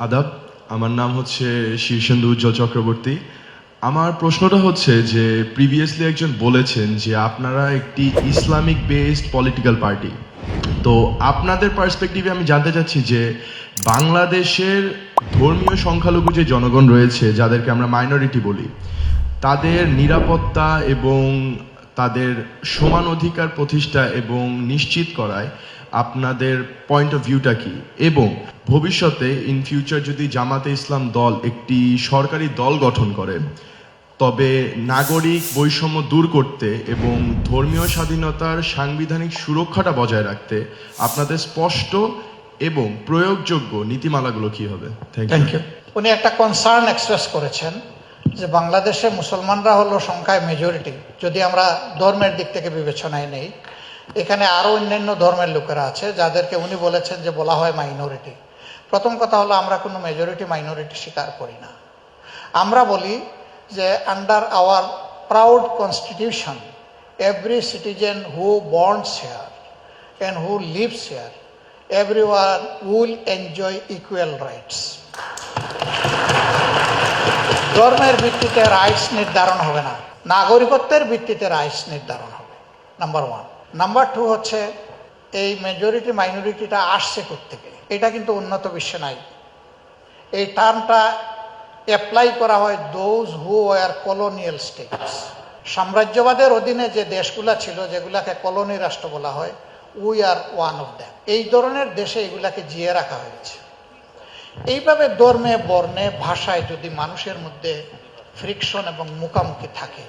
আদাব, আমার নাম হচ্ছে শীর্ষেন্দু উজ্জ্বল চক্রবর্তী। আমার প্রশ্নটা হচ্ছে যে প্রিভিয়াসলি একজন বলেছেন যে আপনারা একটি ইসলামিক বেসড পলিটিক্যাল পার্টি। তো আপনাদের পার্সপেক্টিভে আমি জানতে চাচ্ছি যে বাংলাদেশের ধর্মীয় সংখ্যালঘু যে জনগণ রয়েছে, যাদেরকে আমরা মাইনরিটি বলি, তাদের নিরাপত্তা এবং তাদের সমান অধিকার প্রতিষ্ঠা এবং নিশ্চিত করায় আপনাদের পয়েন্ট অফ ভিউটা কি, এবং ভবিষ্যতে ইন ফিউচার যদি জামাতে ইসলাম দল একটি সরকারি দল গঠন করে, তবে নাগরিক বৈষম্য দূর করতে এবং ধর্মীয় স্বাধীনতার সাংবিধানিক সুরক্ষাটা বজায় রাখতে আপনাদের স্পষ্ট এবং প্রয়োগযোগ্য নীতিমালাগুলো কি হবে? Thank you. উনি একটা কনসার্ন এক্সপ্রেস করেছেন যে বাংলাদেশে মুসলমানরা হলো সংখ্যায় মেজরিটি, যদি আমরা ধর্মের দিক থেকে বিবেচনায় নেই। এখানে আরও অন্যান্য ধর্মের লোকেরা আছে যাদেরকে উনি বলেছেন যে বলা হয় মাইনরিটি। প্রথম কথা হলো আমরা কোনো মেজরিটি মাইনরিটি স্বীকার করি না। আমরা বলি যে under our proud constitution every citizen who borns here and who lives here everyone will enjoy equal rights. ধর্মের ভিত্তিতে রাইটস নির্ধারণ হবে না, নাগরিকত্বের ভিত্তিতে রাইটস নির্ধারণ হবে, নাম্বার ওয়ান। নাম্বার টু হচ্ছে এই মেজরিটি মাইনরিটিটা আসছে কোত্থেকে, এটা কিন্তু উন্নত বিশ্বে নাই। এই টার্মটা অ্যাপ্লাই করা হয় those who are colonial states. সাম্রাজ্যবাদের অধীনে যে দেশগুলা ছিল, যেগুলাকে কলোনি রাষ্ট্র বলা হয়, we are one of them. এই ধরনের দেশে এগুলাকে জিয়ে রাখা হয়েছে। এইভাবে ধর্মে বর্ণে ভাষায় যদি মানুষের মধ্যে ফ্রিকশন এবং মুখামুখি থাকে,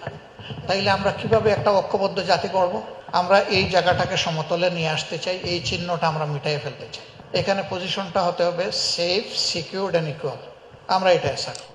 তাইলে আমরা কিভাবে একটা ঐক্যবদ্ধ জাতি করব? আমরা এই জায়গাটাকে সমতলে নিয়ে আসতে চাই, এই চিহ্নটা আমরা মিটাইয়ে ফেলতে চাই। এখানে পজিশনটা হতে হবে সেফ, সিকিউরড অ্যান্ড ইকুয়াল। আমরা এটা আশা করি।